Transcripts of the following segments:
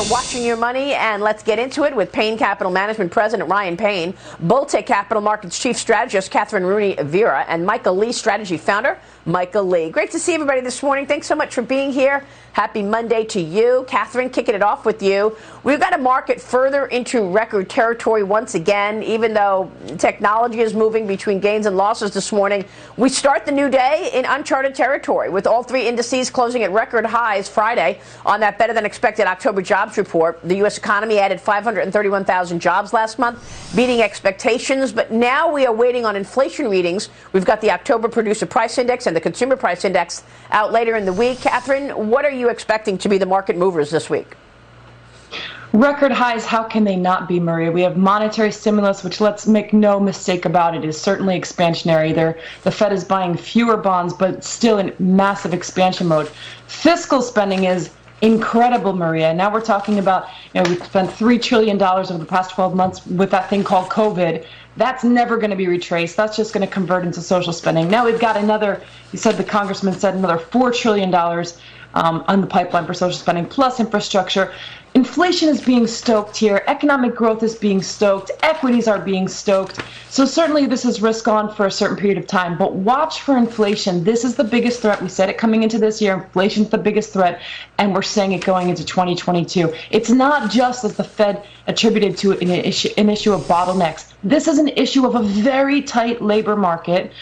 for watching your money, and let's get into it with Payne Capital Management President Ryan Payne, Bulltech Capital Markets Chief Strategist Kathryn Rooney Vera, and Michael Lee Strategy Founder Michael Lee. Great to see everybody this morning. Thanks so much for being here. Happy Monday to you. Kathryn, kicking it off with you. We've got a market further into record territory once again, even though technology is moving between gains and losses this morning. We start the new day in uncharted territory with all three indices closing at record highs Friday on that better than expected October jobs report. The U.S. economy added 531,000 jobs last month, beating expectations. But now we are waiting on inflation readings. We've got the October Producer Price Index and the Consumer Price Index out later in the week. Kathryn, what are you expecting to be the market movers this week? Record highs, how can they not be, Maria? We have monetary stimulus, which, let's make no mistake about it, is certainly expansionary. The Fed is buying fewer bonds, but still in massive expansion mode. Fiscal spending is incredible, Maria. Now we're talking about, we've spent $3 trillion over the past 12 months with that thing called COVID. That's never going to be retraced. That's just going to convert into social spending. Now we've got another, the congressman said another $4 trillion on the pipeline for social spending, plus infrastructure. Inflation is being stoked here. Economic growth is being stoked. Equities are being stoked. So certainly this is risk on for a certain period of time. But watch for inflation. This is the biggest threat. We said it coming into this year. Inflation's the biggest threat, and we're saying it going into 2022. It's not just, as the Fed attributed to an issue of bottlenecks. This is an issue of a very tight labor market.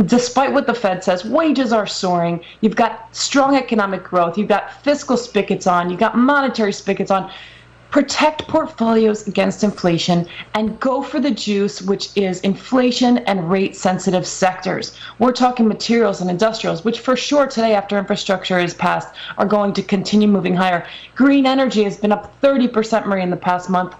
Despite what the Fed says, wages are soaring. You've got strong economic growth. You've got fiscal spigots on. You've got monetary spigots on. Protect portfolios against inflation and go for the juice, which is inflation and rate-sensitive sectors. We're talking materials and industrials, which for sure today, after infrastructure is passed, are going to continue moving higher. Green energy has been up 30%, Marie, in the past month.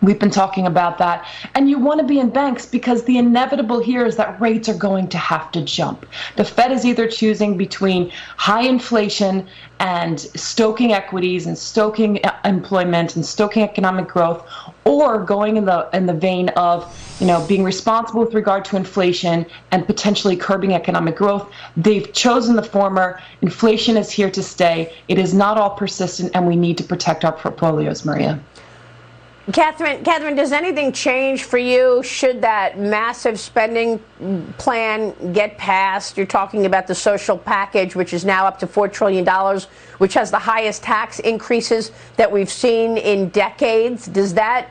We've been talking about that. And you want to be in banks because the inevitable here is that rates are going to have to jump. The Fed is either choosing between high inflation and stoking equities and stoking employment and stoking economic growth, or going in the vein of, being responsible with regard to inflation and potentially curbing economic growth. They've chosen the former. Inflation is here to stay. It is not all persistent, and we need to protect our portfolios, Maria. Kathryn, does anything change for you should that massive spending plan get passed? You're talking about the social package, which is now up to $4 trillion, which has the highest tax increases that we've seen in decades. Does that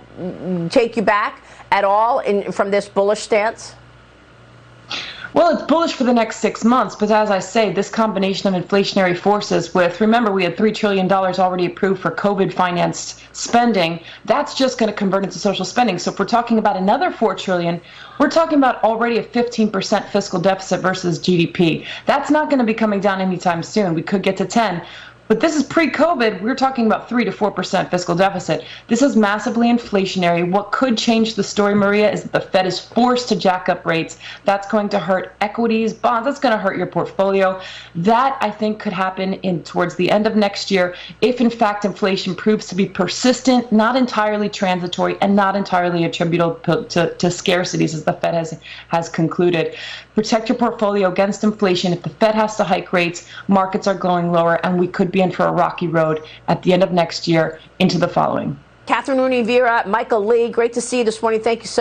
take you back at all from this bullish stance? Well, it's bullish for the next 6 months, but as I say, this combination of inflationary forces remember, we had $3 trillion already approved for COVID-financed spending. That's just going to convert into social spending. So if we're talking about another $4 trillion, we're talking about already a 15% fiscal deficit versus GDP. That's not going to be coming down anytime soon. We could get to 10. But this is pre-COVID. We're talking about 3 to 4% fiscal deficit. This is massively inflationary. What could change the story, Maria, is that the Fed is forced to jack up rates. That's going to hurt equities, bonds. That's going to hurt your portfolio. That, I think, could happen towards the end of next year if, in fact, inflation proves to be persistent, not entirely transitory, and not entirely attributable to scarcities, as the Fed has concluded. Protect your portfolio against inflation. If the Fed has to hike rates, markets are going lower, and we could be in for a rocky road at the end of next year into the following. Kathryn Rooney Vera, Michael Lee, great to see you this morning. Thank you so much.